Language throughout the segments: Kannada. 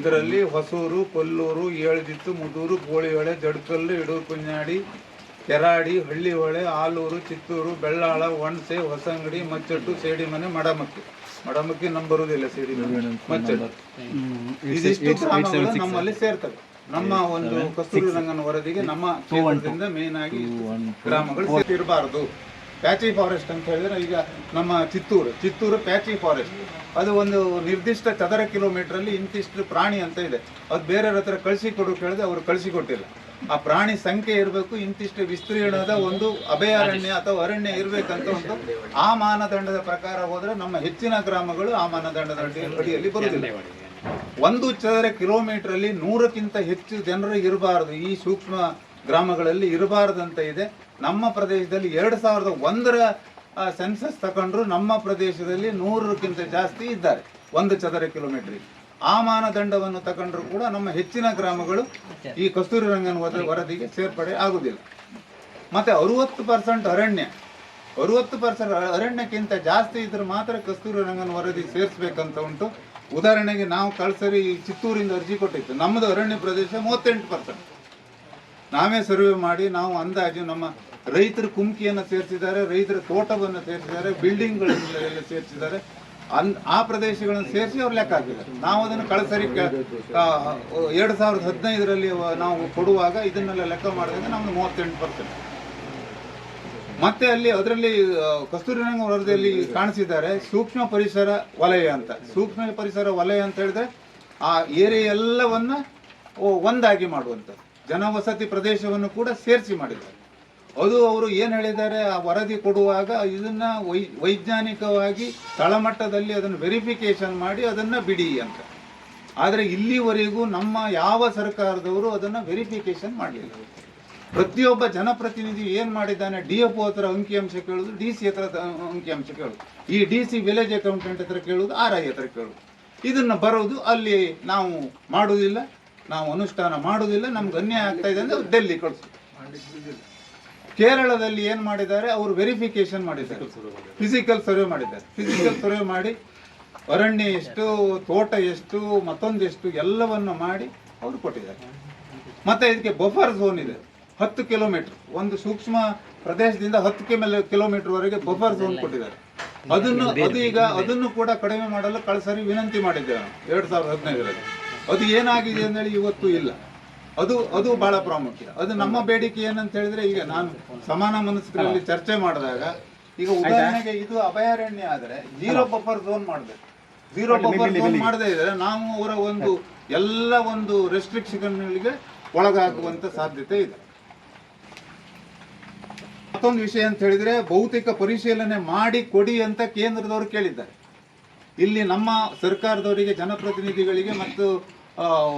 ಇದರಲ್ಲಿ ಹೊಸೂರು, ಕೊಲ್ಲೂರು, ಏಳ್ದಿತ್ತು, ಮುದೂರು, ಗೋಳಿಹೊಳೆ, ಜಡ್ಕಲ್ಲು, ಇಡೂರು ಕುഞ്ഞാಡಿ, ಕೆರಾಡಿ, ಹಳ್ಳಿಹೊಳೆ, ಆಲೂರು, ಚಿತ್ತೂರು, ಬೆಳ್ಳಾಳ, ಒಣಸೆ, ಹೊಸಂಗಡಿ, ಮಚ್ಚಟ್ಟು, ಸೇಡಿಮನೆ, ಮಡಮಕ್ಕಿ ನಮ್ಮ ಬರುವುದಿಲ್ಲ, ಸೇಡಿಮನೆ, ಮಚ್ಚಟ್ಟು. ಇದಿಷ್ಟು ಗ್ರಾಮಗಳು ನಮ್ಮಲ್ಲಿ ಸೇರ್ತವೆ. ನಮ್ಮ ಒಂದು ಕಸ್ತೂರಿ ರಂಗನ ವರದಿಗೆ ನಮ್ಮ ಕ್ಷೇತ್ರದಿಂದ ಮೇನ್ ಆಗಿ ಗ್ರಾಮಗಳು ಇರಬಾರದು. ಪ್ಯಾಚಿ ಫಾರೆಸ್ಟ್ ಅಂತ ಹೇಳಿದ್ರೆ ಈಗ ನಮ್ಮ ಚಿತ್ತೂರು ಪ್ಯಾಚಿ ಫಾರೆಸ್ಟ್, ಅದು ಒಂದು ನಿರ್ದಿಷ್ಟ ಚದರ ಕಿಲೋಮೀಟರ್ ಇಂತಿಷ್ಟು ಪ್ರಾಣಿ ಅಂತ ಇದೆ. ಅದು ಬೇರೆಯವ್ರ ಹತ್ರ ಕಳಿಸಿಕೊಡು ಕೇಳಿದ್ರೆ ಅವರು ಕಳಿಸಿಕೊಟ್ಟಿಲ್ಲ. ಆ ಪ್ರಾಣಿ ಸಂಖ್ಯೆ ಇರಬೇಕು, ಇಂತಿಷ್ಟು ವಿಸ್ತೀರ್ಣದ ಒಂದು ಅಭಯಾರಣ್ಯ ಅಥವಾ ಅರಣ್ಯ ಇರಬೇಕಂತ ಒಂದು ಆ ಮಾನದಂಡದ ಪ್ರಕಾರ ಹೋದ್ರೆ ನಮ್ಮ ಹೆಚ್ಚಿನ ಗ್ರಾಮಗಳು ಆ ಮಾನದಂಡದ ಅಡಿಯಲ್ಲಿ ಬರುವುದಿಲ್ಲ. 1 ಚದರ ಕಿಲೋಮೀಟರ್ ಅಲ್ಲಿ 100ಕ್ಕಿಂತ ಹೆಚ್ಚು ಜನರು ಇರಬಾರದು, ಈ ಸೂಕ್ಷ್ಮ ಗ್ರಾಮಗಳಲ್ಲಿ ಇರಬಾರದಂತ ಇದೆ. ನಮ್ಮ ಪ್ರದೇಶದಲ್ಲಿ 2001ರ ಸೆನ್ಸಸ್ ತಗೊಂಡ್ರು ನಮ್ಮ ಪ್ರದೇಶದಲ್ಲಿ 100ಕ್ಕಿಂತ ಜಾಸ್ತಿ ಇದ್ದಾರೆ 1 ಚದರ ಕಿಲೋಮೀಟರ್. ಆ ಮಾನದಂಡವನ್ನು ತಗೊಂಡ್ರು ಕೂಡ ನಮ್ಮ ಹೆಚ್ಚಿನ ಗ್ರಾಮಗಳು ಈ ಕಸ್ತೂರಿ ರಂಗನ ವರದಿಗೆ ಸೇರ್ಪಡೆ ಆಗುದಿಲ್ಲ. ಮತ್ತೆ 60% ಅರಣ್ಯ, 60% ಅರಣ್ಯಕ್ಕಿಂತ ಜಾಸ್ತಿ ಇದ್ರೆ ಮಾತ್ರ ಕಸ್ತೂರಿ ರಂಗನ ವರದಿ ಸೇರಿಸ್ಬೇಕಂತ ಉಂಟು. ಉದಾಹರಣೆಗೆ ನಾವು ಕಳ್ಸರಿ ಚಿತ್ತೂರಿಂದ ಅರ್ಜಿ ಕೊಟ್ಟಿತ್ತು, ನಮ್ಮದು ಅರಣ್ಯ ಪ್ರದೇಶ 38%. ನಾವೇ ಸರ್ವೆ ಮಾಡಿ ನಾವು ಅಂದಾಜು ನಮ್ಮ ರೈತರ ಕುಮ್ಕಿಯನ್ನು ಸೇರಿಸಿದ್ದಾರೆ, ರೈತರ ತೋಟವನ್ನು ಸೇರಿಸಿದ್ದಾರೆ, ಬಿಲ್ಡಿಂಗ್ಗಳೆಲ್ಲ ಸೇರಿಸಿದ್ದಾರೆ. ಆ ಪ್ರದೇಶಗಳನ್ನು ಸೇರಿಸಿ ಅವ್ರು ಲೆಕ್ಕ ಹಾಕಿದ್ದಾರೆ. ನಾವು ಅದನ್ನು ಕಳಸರಿ 2015ರಲ್ಲಿ ನಾವು ಕೊಡುವಾಗ ಇದನ್ನೆಲ್ಲ ಲೆಕ್ಕ ಮಾಡಿದಾಗ ನಮ್ದು 38%. ಮತ್ತೆ ಅದರಲ್ಲಿ ಕಸ್ತೂರಿ ರಂಗ ವರದಿಯಲ್ಲಿ ಕಾಣಿಸಿದ್ದಾರೆ ಸೂಕ್ಷ್ಮ ಪರಿಸರ ವಲಯ ಅಂತ. ಸೂಕ್ಷ್ಮ ಪರಿಸರ ವಲಯ ಅಂತ ಹೇಳಿದ್ರೆ ಆ ಏರಿಯಾ ಎಲ್ಲವನ್ನ ಒಂದಾಗಿ ಮಾಡುವಂಥದ್ದು, ಜನವಸತಿ ಪ್ರದೇಶವನ್ನು ಕೂಡ ಸೇರಿಸಿ ಮಾಡಿದ್ದಾರೆ. ಅದು ಅವರು ಏನು ಹೇಳಿದ್ದಾರೆ, ಆ ವರದಿ ಕೊಡುವಾಗ ಇದನ್ನ ವೈಜ್ಞಾನಿಕವಾಗಿ ತಳಮಟ್ಟದಲ್ಲಿ ಅದನ್ನು ವೆರಿಫಿಕೇಶನ್ ಮಾಡಿ ಅದನ್ನ ಬಿಡಿ ಅಂತ. ಆದರೆ ಇಲ್ಲಿವರೆಗೂ ನಮ್ಮ ಯಾವ ಸರ್ಕಾರದವರು ಅದನ್ನ ವೆರಿಫಿಕೇಶನ್ ಮಾಡಲಿಲ್ಲ. ಪ್ರತಿಯೊಬ್ಬ ಜನಪ್ರತಿನಿಧಿ ಏನು ಮಾಡಿದ್ದಾನೆ, DFO ಹತ್ರ ಅಂಕಿಅಂಶ ಕೇಳುದು, DC ಹತ್ರ ಅಂಕಿಅಂಶ ಕೇಳುದು, ಈ DC ವಿಲೇಜ್ ಅಕೌಂಟೆಂಟ್ ಹತ್ರ ಕೇಳುದು, RI ಹತ್ರ ಕೇಳುದು. ಇದನ್ನ ಬರೋದು ಅಲ್ಲಿ ನಾವು ಮಾಡುವುದಿಲ್ಲ, ನಾವು ಅನುಷ್ಠಾನ ಮಾಡುವುದಿಲ್ಲ, ನಮ್ಗೆ ಅನ್ಯಾಯ ಆಗ್ತಾ ಇದೆ ಅಂದ್ರೆ ಡೆಲ್ಲಿ ಕಳಿಸು. ಕೇರಳದಲ್ಲಿ ಏನು ಮಾಡಿದ್ದಾರೆ, ಅವರು ವೆರಿಫಿಕೇಶನ್ ಮಾಡಿದ್ದಾರೆ, ಫಿಸಿಕಲ್ ಸರ್ವೆ ಮಾಡಿದ್ದಾರೆ. ಫಿಸಿಕಲ್ ಸರ್ವೆ ಮಾಡಿ ಅರಣ್ಯ ಎಷ್ಟು, ತೋಟ ಎಷ್ಟು, ಮತ್ತೊಂದೆಷ್ಟು ಎಲ್ಲವನ್ನು ಮಾಡಿ ಅವರು ಕೊಟ್ಟಿದ್ದಾರೆ. ಮತ್ತೆ ಇದಕ್ಕೆ ಬಫರ್ ಝೋನ್ ಇದೆ, 10 ಕಿಲೋಮೀಟರ್, ಒಂದು ಸೂಕ್ಷ್ಮ ಪ್ರದೇಶದಿಂದ 10 ಕಿಲೋಮೀಟರ್ ವರೆಗೆ ಬಫರ್ ಝೋನ್ ಕೊಟ್ಟಿದ್ದಾರೆ. ಅದನ್ನು ಕೂಡ ಕಡಿಮೆ ಮಾಡಲು ಕಳಸರಿ ವಿನಂತಿ ಮಾಡಿದ್ದೇವೆ ನಾವು 2015ರಲ್ಲಿ. ಅದು ಏನಾಗಿದೆ ಅಂತೇಳಿ ಇವತ್ತು ಇಲ್ಲ. ಅದು ಬಹಳ ಪ್ರಾಮುಖ್ಯ. ಅದು ನಮ್ಮ ಬೇಡಿಕೆ ಏನಂತ ಹೇಳಿದ್ರೆ, ಈಗ ನಾನು ಸಮಾನ ಮನಸ್ಕರಲ್ಲಿ ಚರ್ಚೆ ಮಾಡಿದಾಗ, ಈಗ ಉದಾಹರಣೆಗೆ ಇದು ಅಭಯಾರಣ್ಯ ಆದರೆ 0 ಬಫರ್ ಝೋನ್ ಮಾಡಬೇಕು. 0 ಬಫರ್ ಝೋನ್ ಮಾಡದೇ ಇದ್ರೆ ನಾವು ಅವರ ಎಲ್ಲ ಒಂದು ರೆಸ್ಟ್ರಿಕ್ಷನ್ಗಳಿಗೆ ಒಳಗಾಗುವಂತ ಸಾಧ್ಯತೆ ಇದೆ. ಮತ್ತೊಂದು ವಿಷಯ ಅಂತ ಹೇಳಿದ್ರೆ, ಭೌತಿಕ ಪರಿಶೀಲನೆ ಮಾಡಿ ಕೊಡಿ ಅಂತ ಕೇಂದ್ರದವರು ಕೇಳಿದ್ದಾರೆ. ಇಲ್ಲಿ ನಮ್ಮ ಸರ್ಕಾರದವರಿಗೆ, ಜನಪ್ರತಿನಿಧಿಗಳಿಗೆ ಮತ್ತು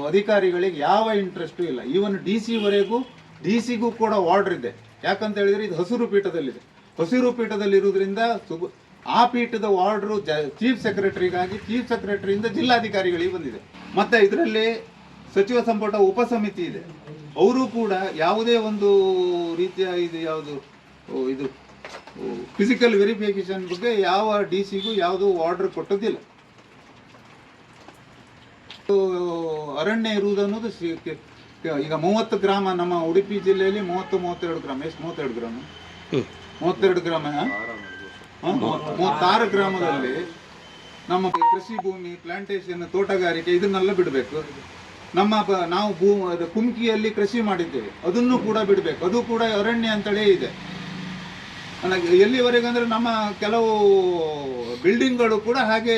ಅಧಿಕಾರಿಗಳಿಗೆ ಯಾವ ಇಂಟ್ರೆಸ್ಟು ಇಲ್ಲ. ಈವನ್ ಡಿಸಿಗೂ ಕೂಡ ಆರ್ಡರ್ ಇದೆ. ಯಾಕಂತ ಹೇಳಿದ್ರೆ ಇದು ಹಸಿರು ಪೀಠದಲ್ಲಿದೆ. ಹಸಿರು ಪೀಠದಲ್ಲಿ ಇರುವುದರಿಂದ ಆ ಪೀಠದ ಆರ್ಡರು ಚೀಫ್ ಸೆಕ್ರೆಟರಿಗಾಗಿ, ಚೀಫ್ ಸೆಕ್ರೆಟರಿಯಿಂದ ಜಿಲ್ಲಾಧಿಕಾರಿಗಳಿಗೆ ಬಂದಿದೆ. ಮತ್ತೆ ಇದರಲ್ಲಿ ಸಚಿವ ಸಂಪುಟ ಉಪಸಮಿತಿ ಇದೆ, ಅವರು ಕೂಡ ಯಾವುದೇ ಒಂದು ರೀತಿಯ ಇದು ಫಿಸಿಕಲ್ ವೆರಿಫಿಕೇಶನ್ ಬಗ್ಗೆ ಯಾವ DCಗೂ ಯಾವುದೂ ಆರ್ಡರ್ ಕೊಟ್ಟದಿಲ್ಲ. ಅರಣ್ಯ ಇರುವುದು ಅನ್ನೋದು ಈಗ 30 ಗ್ರಾಮ, ನಮ್ಮ ಉಡುಪಿ ಜಿಲ್ಲೆಯಲ್ಲಿ 32 ಗ್ರಾಮ, ಎಷ್ಟು 32 ಗ್ರಾಮ 32 ಗ್ರಾಮ 36 ಗ್ರಾಮದಲ್ಲಿ ನಮ್ಮ ಕೃಷಿ ಭೂಮಿ, ಪ್ಲಾಂಟೇಶನ್, ತೋಟಗಾರಿಕೆ ಇದನ್ನೆಲ್ಲ ಬಿಡಬೇಕು. ನಾವು ಕುಮ್ಕಿಯಲ್ಲಿ ಕೃಷಿ ಮಾಡಿದ್ದೇವೆ, ಅದನ್ನು ಕೂಡ ಬಿಡಬೇಕು. ಅದು ಕೂಡ ಅರಣ್ಯ ಅಂತಲೇ ಇದೆ. ಎಲ್ಲಿವರೆಗೆ ಅಂದ್ರೆ ನಮ್ಮ ಕೆಲವು ಬಿಲ್ಡಿಂಗ್ಗಳು ಕೂಡ ಹಾಗೆ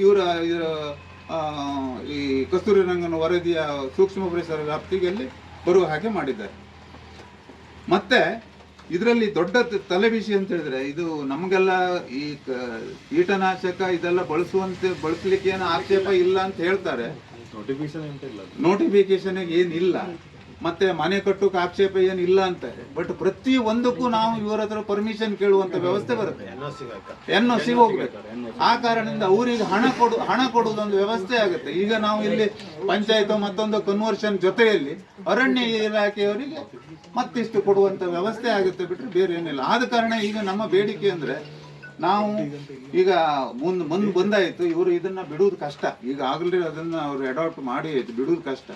ಇವರ ಈ ಕಸ್ತೂರಿ ರಂಗನ ವರದಿಯ ಸೂಕ್ಷ್ಮ ಪರಿಸರ ವ್ಯಾಪ್ತಿಯಲ್ಲಿ ಬರುವ ಹಾಗೆ ಮಾಡಿದ್ದಾರೆ. ಮತ್ತೆ ಇದರಲ್ಲಿ ದೊಡ್ಡ ತಲೆಬಿಸಿ ಅಂತ ಹೇಳಿದ್ರೆ, ಇದು ನಮಗೆಲ್ಲ ಈ ಕೀಟನಾಶಕ ಇದೆಲ್ಲ ಬಳಸಲಿಕ್ಕೆ ಏನು ಆಕ್ಷೇಪ ಇಲ್ಲ ಅಂತ ಹೇಳ್ತಾರೆ. ನೋಟಿಫಿಕೇಶನ್ ಏನಿಲ್ಲ, ಮತ್ತೆ ಮನೆ ಕಟ್ಟೋಕೆ ಆಕ್ಷೇಪ ಏನಿಲ್ಲ ಅಂತಾರೆ. ಬಟ್ ಪ್ರತಿ ಒಂದಕ್ಕೂ ನಾವು ಇವರ ಹತ್ರ ಪರ್ಮಿಷನ್ ಕೇಳುವಂತ ವ್ಯವಸ್ಥೆ ಬರುತ್ತೆ, NOC ಹೋಗ್ಬೇಕು. ಆ ಕಾರಣದಿಂದ ಅವರಿಗೆ ಹಣ ಕೊಡುವುದೊಂದು ವ್ಯವಸ್ಥೆ ಆಗುತ್ತೆ. ಈಗ ನಾವು ಇಲ್ಲಿ ಪಂಚಾಯತ್ ಮತ್ತೊಂದು ಕನ್ವರ್ಷನ್ ಜೊತೆಯಲ್ಲಿ ಅರಣ್ಯ ಇಲಾಖೆಯವರಿಗೆ ಮತ್ತಿಷ್ಟು ಕೊಡುವಂತ ವ್ಯವಸ್ಥೆ ಆಗುತ್ತೆ, ಬಿಟ್ಟರೆ ಬೇರೆ ಏನಿಲ್ಲ. ಆದ ಕಾರಣ ಈಗ ನಮ್ಮ ಬೇಡಿಕೆ ಅಂದ್ರೆ ನಾವು ಈಗ ಮುಂದೆ ಬಂದಾಯಿತು, ಇವರು ಇದನ್ನ ಬಿಡುವುದು ಕಷ್ಟ. ಈಗ ಆಗಲೇ ಅದನ್ನ ಅವರು ಅಡಾಪ್ಟ್ ಮಾಡಿ ಆಯ್ತು, ಬಿಡುವುದು ಕಷ್ಟ.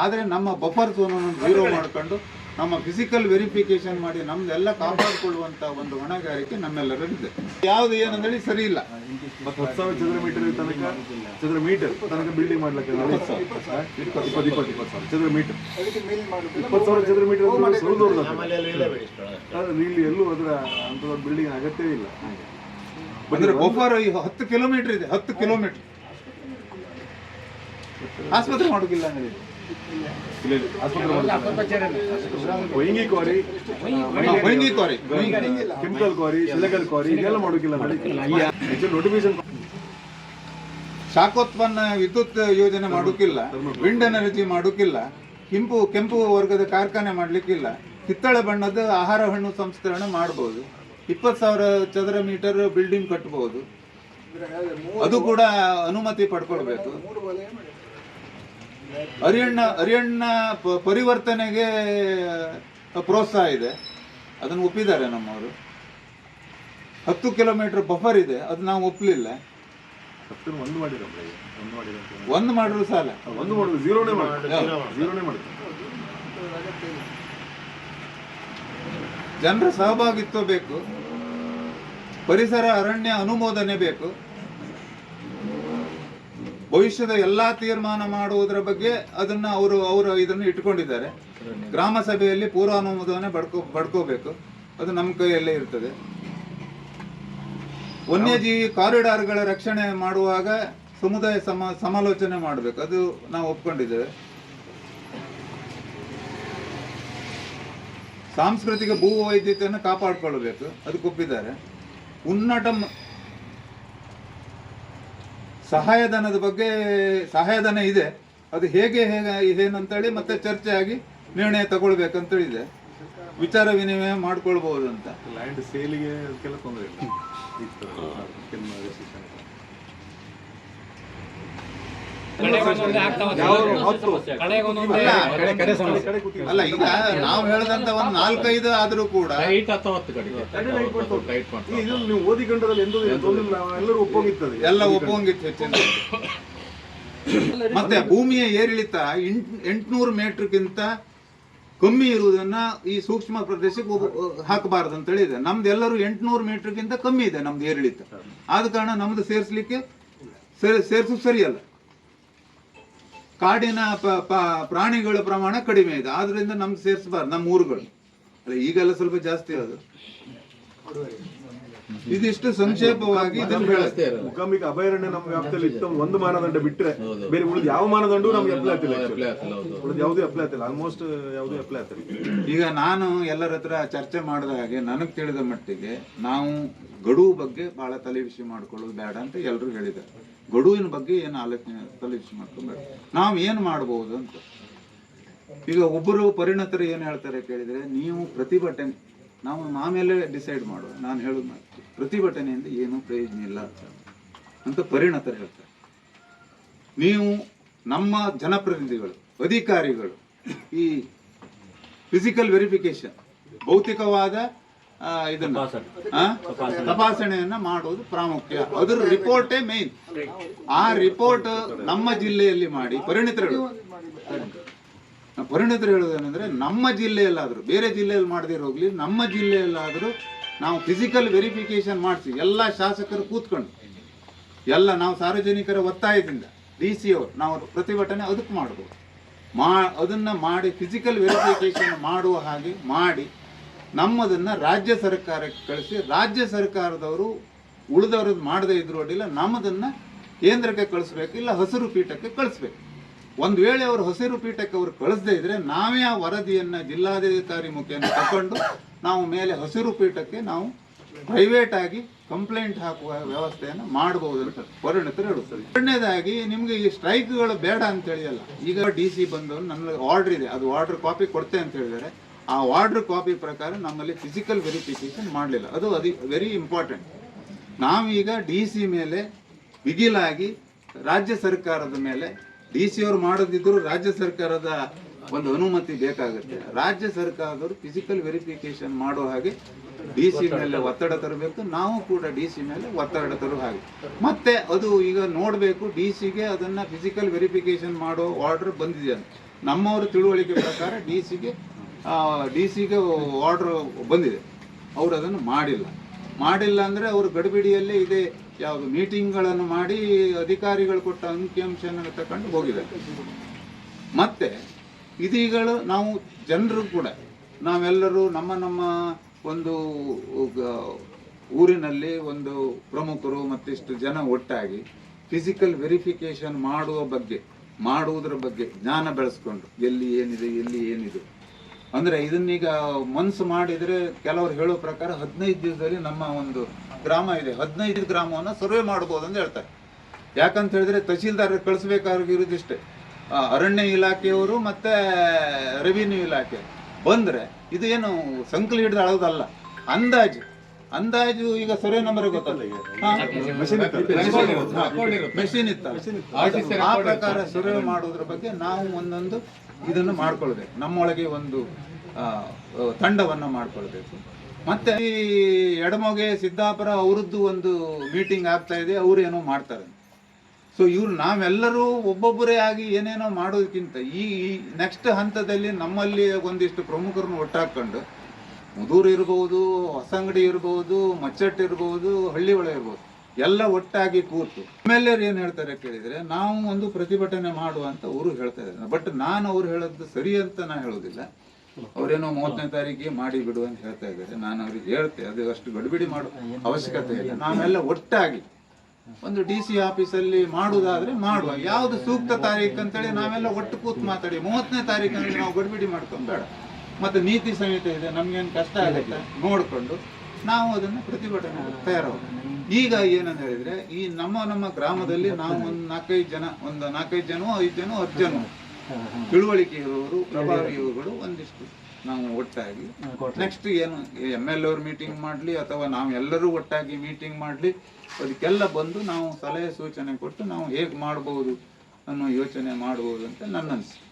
ಆದರೆ ನಮ್ಮ ಬಫರ್ ಝೋನನ್ನು ಜೀರೋ ಮಾಡ್ಕೊಂಡು ನಮ್ಮ ಫಿಸಿಕಲ್ ವೆರಿಫಿಕೇಶನ್ ಮಾಡಿ ನಮ್ದೆಲ್ಲ ಕಾಪಾಡಿಕೊಳ್ಳುವಂತ ಒಂದು ಹೊಣೆಗಾರಿಕೆ ನಮ್ಮೆಲ್ಲರಲ್ಲಿದೆ. ಯಾವ್ದು ಏನಂದೇಳಿ ಸರಿ ಇಲ್ಲ. 10,000 ಚದರ ಮೀಟರ್ ತನಕ ಬಿಲ್ಡಿಂಗ್ ಮಾಡ್ಲಿಕ್ಕೆ 20,000 ಚದರ ಮೀಟರ್ 20,000 ಚದರ ಮೀಟರ್ ಇಲ್ಲಿ ಎಲ್ಲೂ ಅದರ ಅಂತ ಬಿಲ್ಡಿಂಗ್ ಅಗತ್ಯವೇ ಇಲ್ಲ. ಅಂದ್ರೆ ಬಫರ್ 10 ಕಿಲೋಮೀಟರ್ ಇದೆ, 10 ಕಿಲೋಮೀಟರ್ ಆಸ್ಪತ್ರೆ ಮಾಡೋದಿಲ್ಲ ಅಂದ್ರೆ ಹೊಯ್ಂಗಿ ಕ್ವಾರಿ, ಕೆಮಿಕಲ್ ಕ್ವಾರಿ, ಇಲೆಗಲ್ ಕ್ವಾರಿ ಇದೆಲ್ಲ ಮಾಡೋಕಿಲ್ಲ. ನೋಟಿಫಿಕೇಶನ್ ಶಾಖೋತ್ಪನ್ನ ವಿದ್ಯುತ್ ಯೋಜನೆ ಮಾಡೋಕಿಲ್ಲ, ವಿಂಡ್ ಎನರ್ಜಿ ಮಾಡೋಕಿಲ್ಲ, ಕೆಂಪು ವರ್ಗದ ಕಾರ್ಖಾನೆ ಮಾಡ್ಲಿಕ್ಕಿಲ್ಲ, ಕಿತ್ತಳೆ ಬಣ್ಣದ ಆಹಾರ ಹಣ್ಣು ಸಂಸ್ಕರಣೆ ಮಾಡಬಹುದು, 20,000 ಚದರ ಮೀಟರ್ ಬಿಲ್ಡಿಂಗ್ ಕಟ್ಟಬಹುದು. ಅದು ಕೂಡ ಅನುಮತಿ ಪಡ್ಕೊಳ್ಬೇಕು. ಅರಿಯಣ್ಣ ಪರಿವರ್ತನೆಗೆ ಪ್ರೋತ್ಸಾಹ ಇದೆ, ಅದನ್ನು ಒಪ್ಪಿದ್ದಾರೆ ನಮ್ಮವರು. 10 ಕಿಲೋಮೀಟರ್ ಬಫರ್ ಇದೆ, ಅದು ನಾವು ಒಪ್ಪಲಿಲ್ಲ. ಒಂದು ಮಾಡಿದ್ರು ಸಾಲ, ಒಂದು ಮಾಡುದು ಜೀರೋನೇ ಮಾಡಿ ಜನರ ಸಹಭಾಗಿತ್ವ ಬೇಕು, ಪರಿಸರ ಅರಣ್ಯ ಅನುಮೋದನೆ ಬೇಕು. ಭವಿಷ್ಯದ ಎಲ್ಲಾ ತೀರ್ಮಾನ ಮಾಡುವುದರ ಬಗ್ಗೆ ಅದನ್ನ ಅವರು ಇದನ್ನು ಇಟ್ಕೊಂಡಿದ್ದಾರೆ. ಗ್ರಾಮ ಸಭೆಯಲ್ಲಿ ಪೂರ್ವಾನುಮೋದನೆ ಪಡ್ಕೋಬೇಕು, ಅದು ನಮ್ಮ ಕೈಯಲ್ಲೇ ಇರ್ತದೆ. ವನ್ಯಜೀವಿ ಕಾರಿಡಾರ್ಗಳ ರಕ್ಷಣೆ ಮಾಡುವಾಗ ಸಮುದಾಯ ಸಮಾಲೋಚನೆ ಮಾಡಬೇಕು, ಅದು ನಾವು ಒಪ್ಕೊಂಡಿದ್ದೇವೆ. ಸಾಂಸ್ಕೃತಿಕ ಭೂ ವೈವಿಧ್ಯತೆಯನ್ನು ಕಾಪಾಡಿಕೊಳ್ಳಬೇಕು, ಅದಕ್ಕೆ ಒಪ್ಪಿದ್ದಾರೆ. ಉನ್ನತ ಸಹಾಯಧನದ ಬಗ್ಗೆ ಸಹಾಯಧನ ಇದೆ, ಅದು ಹೇಗೆ ಏನಂತೇಳಿ ಮತ್ತೆ ಚರ್ಚೆ ಆಗಿ ನಿರ್ಣಯ ತಗೊಳ್ಬೇಕಂತೇಳಿ ಇದೆ. ವಿಚಾರ ವಿನಿಮಯ ಮಾಡ್ಕೊಳ್ಬಹುದು ಅಂತ. ಲ್ಯಾಂಡ್ ಸೇಲಿಗೆ ಅದಕ್ಕೆಲ್ಲ ತೊಂದರೆ ಇಲ್ಲ. ಅಲ್ಲ, ಈಗ ನಾವು ಹೇಳದಂತ ಒಂದು 4-5 ಆದ್ರೂ ಕೂಡ ನೀವು ಓದಿಕೊಂಡದಲ್ಲಿ ಎಲ್ಲರೂ ಒಪ್ಪೋಗಿರ್ತದೆ, ಎಲ್ಲ ಒಪ್ಪೋಂಗಿತ್ತು ಹೆಚ್ಚಿನ. ಮತ್ತೆ ಭೂಮಿಯ ಏರಿಳಿತ 800 ಮೀಟರ್ಗಿಂತ ಕಮ್ಮಿ ಇರುವುದನ್ನ ಈ ಸೂಕ್ಷ್ಮ ಪ್ರದೇಶಕ್ಕೆ ಹಾಕಬಾರದು ಅಂತ ಹೇಳಿದೆ. ನಮ್ದು ಎಲ್ಲರೂ 800 ಮೀಟರ್ಗಿಂತ ಕಮ್ಮಿ ಇದೆ ನಮ್ದು ಏರಿಳಿತ. ಆದ ಕಾರಣ ನಮ್ದು ಸೇರಿಸು ಸರಿಯಲ್ಲ. ಕಾಡಿನ ಪ್ರಾಣಿಗಳ ಪ್ರಮಾಣ ಕಡಿಮೆ ಇದೆ, ಆದ್ರಿಂದ ನಮ್ದು ಸೇರಿಸಬಾರ್ದು. ನಮ್ಮ ಊರುಗಳು ಈಗೆಲ್ಲ ಸ್ವಲ್ಪ ಜಾಸ್ತಿ ಅದು. ಇದಿಷ್ಟು ಸಂಕ್ಷೇಪವಾಗಿ ಮೂಕಾಂಬಿಕಾ ಅಭಯಾರಣ್ಯ ನಮ್ಮ ವ್ಯಾಪ್ತಿಯಲ್ಲಿ ಇತ್ತು. ಒಂದು ಮಾನದಂಡ ಬಿಟ್ಟರೆ ಬೇರೆ ಉಳಿದ ಯಾವ ಮಾನದಂಡ ನಮ್ಗೆ ಅಪ್ಲೈ ಆಗ್ತಿಲ್ಲ. ಯಾವುದೇ ಅಪ್ಲೈ ಆಗ್ತಿಲ್ಲ, ಆಲ್ಮೋಸ್ಟ್ ಯಾವುದೇ ಅಪ್ಲೈ ಆಗ್ತಿಲ್ಲ. ಈಗ ನಾನು ಎಲ್ಲರ ಹತ್ರ ಚರ್ಚೆ ಮಾಡಿದ ಹಾಗೆ ನನಗೆ ತಿಳಿದ ಮಟ್ಟಿಗೆ ನಾವು ಗಡುವು ಬಗ್ಗೆ ಬಹಳ ತಲೆಬಿಸಿ ಮಾಡ್ಕೊಳ್ಳೋದು ಬೇಡ ಅಂತ ಎಲ್ಲರೂ ಹೇಳಿದ್ದಾರೆ. ಗಡುವಿನ ಬಗ್ಗೆ ಏನು ಆಲೋಚನೆ ತಲೆಬಿಸಿ ಮಾಡ್ಕೊಬೇಡ, ನಾವು ಏನು ಮಾಡಬಹುದು ಅಂತ. ಈಗ ಒಬ್ಬರು ಪರಿಣತರು ಏನು ಹೇಳ್ತಾರೆ ಕೇಳಿದ್ರೆ, ನೀವು ಪ್ರತಿಭಟನೆ ನಾವು ಆಮೇಲೆ ಡಿಸೈಡ್ ಮಾಡುವ. ನಾನು ಹೇಳೋದು ಪ್ರತಿಭಟನೆಯಿಂದ ಏನು ಪ್ರಯೋಜನ ಇಲ್ಲ ಅಂತ ಪರಿಣತರು ಹೇಳ್ತಾರೆ. ನೀವು ನಮ್ಮ ಜನಪ್ರತಿನಿಧಿಗಳು, ಅಧಿಕಾರಿಗಳು ಈ ಫಿಸಿಕಲ್ ವೆರಿಫಿಕೇಶನ್, ಭೌತಿಕವಾದ ಇದನ್ನ ತಪಾಸಣೆಯನ್ನ ಮಾಡೋದು ಪ್ರಾಮುಖ್ಯ. ಅದರ ರಿಪೋರ್ಟೇ ಮೇನ್. ಆ ರಿಪೋರ್ಟ್ ನಮ್ಮ ಜಿಲ್ಲೆಯಲ್ಲಿ ಮಾಡಿ ಪರಿಣಿತರು ಹೇಳೋದೇನೆಂದ್ರೆ, ನಮ್ಮ ಜಿಲ್ಲೆಯಲ್ಲಾದರೂ ಬೇರೆ ಜಿಲ್ಲೆಯಲ್ಲಿ ಮಾಡದಿರೋಗ್ಲಿ, ನಮ್ಮ ಜಿಲ್ಲೆಯಲ್ಲಾದರೂ ನಾವು ಫಿಸಿಕಲ್ ವೆರಿಫಿಕೇಶನ್ ಮಾಡಿಸಿ ಎಲ್ಲ ಶಾಸಕರು ಕೂತ್ಕೊಂಡು ಎಲ್ಲ ನಾವು ಸಾರ್ವಜನಿಕರ ಒತ್ತಾಯದಿಂದ DC ಅವರು ನಾವು ಪ್ರತಿಭಟನೆ ಅದಕ್ಕೆ ಮಾಡ್ಬೋದು. ಅದನ್ನ ಮಾಡಿ ಫಿಸಿಕಲ್ ವೆರಿಫಿಕೇಶನ್ ಮಾಡುವ ಹಾಗೆ ಮಾಡಿ ನಮ್ಮದನ್ನ ರಾಜ್ಯ ಸರ್ಕಾರಕ್ಕೆ ಕಳಿಸಿ, ರಾಜ್ಯ ಸರ್ಕಾರದವರು ಉಳಿದವ್ರದ್ದು ಮಾಡದೇ ಇದ್ರು ಅಡ್ಡಿಲ್ಲ, ನಮ್ಮದನ್ನ ಕೇಂದ್ರಕ್ಕೆ ಕಳಿಸ್ಬೇಕು, ಇಲ್ಲ ಹಸಿರು ಪೀಠಕ್ಕೆ ಕಳಿಸ್ಬೇಕು. ಒಂದು ವೇಳೆ ಅವರು ಹಸಿರು ಪೀಠಕ್ಕೆ ಅವರು ಕಳಿಸದೇ ಇದ್ರೆ ನಾವೇ ಆ ವರದಿಯನ್ನ ಜಿಲ್ಲಾಧಿಕಾರಿ ಮುಖೇನ ತಗೊಂಡು ನಾವು ಮೇಲೆ ಹಸಿರು ಪೀಠಕ್ಕೆ ನಾವು ಪ್ರೈವೇಟ್ ಆಗಿ ಕಂಪ್ಲೇಂಟ್ ಹಾಕುವ ವ್ಯವಸ್ಥೆಯನ್ನು ಮಾಡಬಹುದು ಅಂತ ಪರಿಣಿತರು ಹೇಳುತ್ತಾರೆ. ಎರಡನೇದಾಗಿ ನಿಮ್ಗೆ ಈ ಸ್ಟ್ರೈಕ್ಗಳು ಬೇಡ ಅಂತ ಹೇಳಿಯಲ್ಲ. ಈಗ DC ಬಂದು ನನ್ನ ಆರ್ಡರ್ ಇದೆ, ಅದು ಆರ್ಡರ್ ಕಾಪಿ ಕೊಡ್ತೆ ಅಂತ ಹೇಳಿದರೆ, ಆ ಆರ್ಡರ್ ಕಾಪಿ ಪ್ರಕಾರ ನಮ್ಮಲ್ಲಿ ಫಿಸಿಕಲ್ ವೆರಿಫಿಕೇಶನ್ ಮಾಡಲಿಲ್ಲ. ಅದು ವೆರಿ ಇಂಪಾರ್ಟೆಂಟ್. ನಾವೀಗ DC ಮೇಲೆ ಬಿಗಿಲಾಗಿ ರಾಜ್ಯ ಸರ್ಕಾರದ ಮೇಲೆ, DC ಅವರು ಮಾಡದಿದ್ರು ರಾಜ್ಯ ಸರ್ಕಾರದ ಒಂದು ಅನುಮತಿ ಬೇಕಾಗುತ್ತೆ. ರಾಜ್ಯ ಸರ್ಕಾರದವರು ಫಿಸಿಕಲ್ ವೆರಿಫಿಕೇಶನ್ ಮಾಡೋ ಹಾಗೆ DC ಮೇಲೆ ಒತ್ತಡ ತರಬೇಕು, ನಾವು ಕೂಡ DC ಮೇಲೆ ಒತ್ತಡ ತರುವ ಹಾಗೆ. ಮತ್ತೆ ಅದು ಈಗ ನೋಡಬೇಕು, DCಗೆ ಅದನ್ನ ಫಿಸಿಕಲ್ ವೆರಿಫಿಕೇಶನ್ ಮಾಡೋ ಆರ್ಡರ್ ಬಂದಿದೆ ಅಂತ ನಮ್ಮವರ ತಿಳುವಳಿಕೆ ಪ್ರಕಾರ. ಡಿಸಿಗೆ ಆರ್ಡರ್ ಬಂದಿದೆ, ಅವರು ಅದನ್ನು ಮಾಡಿಲ್ಲ ಅಂದರೆ ಅವರು ಗಡಿಬಿಡಿಯಲ್ಲೇ ಇದೆ ಯಾವುದು ಮೀಟಿಂಗ್ಗಳನ್ನು ಮಾಡಿ ಅಧಿಕಾರಿಗಳು ಕೊಟ್ಟ ಅಂಕಿಅಂಶವನ್ನು ತಗೊಂಡು ಹೋಗಿದ್ದಾರೆ. ಮತ್ತೆ ಇದೀಗಳು ನಾವು ಜನರು ಕೂಡ ನಾವೆಲ್ಲರೂ ನಮ್ಮ ಒಂದು ಊರಿನಲ್ಲಿ ಒಂದು ಪ್ರಮುಖರು ಮತ್ತಿಷ್ಟು ಜನ ಒಟ್ಟಾಗಿ ಫಿಸಿಕಲ್ ವೆರಿಫಿಕೇಶನ್ ಮಾಡುವುದರ ಬಗ್ಗೆ ಜ್ಞಾನ ಬೆಳೆಸ್ಕೊಂಡು ಎಲ್ಲಿ ಏನಿದೆ ಅಂದ್ರೆ ಇದನ್ನೀಗ ಮನ್ಸು ಮಾಡಿದ್ರೆ ಕೆಲವರು ಹೇಳೋ ಪ್ರಕಾರ 15 ದಿವಸದಲ್ಲಿ ನಮ್ಮ ಒಂದು ಗ್ರಾಮ ಇದೆ, 15 ಗ್ರಾಮವನ್ನು ಸರ್ವೆ ಮಾಡ್ಬೋದು ಅಂತ ಹೇಳ್ತಾರೆ. ಯಾಕಂತ ಹೇಳಿದ್ರೆ ತಹಸೀಲ್ದಾರ್ ಕಳಿಸ್ಬೇಕಾಗಿರೋದಿಷ್ಟೇ, ಅರಣ್ಯ ಇಲಾಖೆಯವರು ಮತ್ತೆ ರೆವಿನ್ಯೂ ಇಲಾಖೆ ಬಂದ್ರೆ ಇದು ಏನು ಸಂಕಲಿ ಹಿಡಿದು ಅಳೋದಲ್ಲ, ಅಂದಾಜು ಈಗ ಸರ್ವೆ ನಂಬರ್ ಗೊತ್ತಲ್ಲ, ಮೆಷಿನ್ ಇತ್ತಲ್ಲ, ಆ ಪ್ರಕಾರ ಸರ್ವೆ ಮಾಡೋದ್ರ ಬಗ್ಗೆ ನಾವು ಒಂದೊಂದು ಇದನ್ನು ಮಾಡ್ಕೊಳ್ಬೇಕು. ನಮ್ಮೊಳಗೆ ಒಂದು ತಂಡವನ್ನ ಮಾಡ್ಕೊಳ್ಬೇಕು. ಮತ್ತೆ ಈ ಎಡಮೊಗೆ ಸಿದ್ದಾಪುರ ಅವರದ್ದು ಒಂದು ಮೀಟಿಂಗ್ ಆಗ್ತಾ ಇದೆ, ಅವ್ರು ಏನೋ ಮಾಡ್ತಾರೆ. ಸೊ ನಾವೆಲ್ಲರೂ ಒಬ್ಬೊಬ್ಬರೇ ಆಗಿ ಏನೇನೋ ಮಾಡೋದಕ್ಕಿಂತ ಈ ನೆಕ್ಸ್ಟ್ ಹಂತದಲ್ಲಿ ನಮ್ಮಲ್ಲಿ ಒಂದಿಷ್ಟು ಪ್ರಮುಖರನ್ನು ಒಟ್ಟಾಕೊಂಡು ಮುದೂರು ಇರ್ಬೋದು, ಹೊಸಂಗಡಿ ಇರ್ಬೋದು, ಮಚ್ಚಟ್ಟು ಇರ್ಬೋದು, ಹಳ್ಳಿ ಒಳ ಇರ್ಬೋದು, ಎಲ್ಲ ಒಟ್ಟಾಗಿ ಕೂತು ಆಮೇಲೆ ಏನ್ ಹೇಳ್ತಾರೆ ಕೇಳಿದ್ರೆ ನಾವು ಒಂದು ಪ್ರತಿಭಟನೆ ಮಾಡುವ ಅಂತ ಅವರು ಹೇಳ್ತಾ ಇದ್ದಾರೆ. ಬಟ್ ನಾನು ಅವ್ರು ಹೇಳೋದು ಸರಿ ಅಂತ ನಾನು ಹೇಳೋದಿಲ್ಲ. ಅವರೇನೋ 30ನೇ ತಾರೀಕಿಗೆ ಮಾಡಿ ಬಿಡು ಅಂತ ಹೇಳ್ತಾ ಇದ್ದಾರೆ. ನಾನು ಅವ್ರಿಗೆ ಹೇಳ್ತೆ ಅದು ಅಷ್ಟು ಗಡಿಬಿಡಿ ಮಾಡೋ ಅವಶ್ಯಕತೆ ಇಲ್ಲ. ನಾವೆಲ್ಲ ಒಟ್ಟಾಗಿ ಒಂದು DC ಆಫೀಸಲ್ಲಿ ಮಾಡುವುದಾದ್ರೆ ಮಾಡುವ, ಯಾವ್ದು ಸೂಕ್ತ ತಾರೀಕು ಅಂತೇಳಿ ನಾವೆಲ್ಲ ಒಟ್ಟು ಕೂತ್ ಮಾತಾಡಿ 30ನೇ ತಾರೀಕು ಅಂದ್ರೆ ನಾವು ಗಡಿಬಿಡಿ ಮಾಡ್ಕೊಂಡು ಬೇಡ. ಮತ್ತೆ ನೀತಿ ಸಂಹಿತೆ ಇದೆ, ನಮ್ಗೇನು ಕಷ್ಟ ಆಗುತ್ತೆ ನೋಡ್ಕೊಂಡು ನಾವು ಅದನ್ನು ಪ್ರತಿಭಟನೆ ತಯಾರಾಗ. ಈಗ ಏನಂತ ಹೇಳಿದ್ರೆ ಈ ನಮ್ಮ ಗ್ರಾಮದಲ್ಲಿ ನಾವು ಒಂದು 4-5 ಜನ 5 ಜನ ತಿಳುವಳಿಕೆ ಇರುವವರು ಪ್ರಭಾವಿಗಳು ಒಂದಿಷ್ಟು ನಾವು ಒಟ್ಟಾಗಿ ನೆಕ್ಸ್ಟ್ ಏನು MLA ಅವ್ರ ಮೀಟಿಂಗ್ ಮಾಡಲಿ ಅಥವಾ ನಾವು ಎಲ್ಲರೂ ಒಟ್ಟಾಗಿ ಮೀಟಿಂಗ್ ಮಾಡಲಿ, ಅದಕ್ಕೆಲ್ಲ ಬಂದು ನಾವು ಸಲಹೆ ಸೂಚನೆ ಕೊಟ್ಟು ನಾವು ಹೇಗೆ ಮಾಡ್ಬೋದು ಅನ್ನೋ ಯೋಚನೆ ಮಾಡ್ಬೋದು ಅಂತ ನನ್ನ ಅನಿಸಿಕೆ.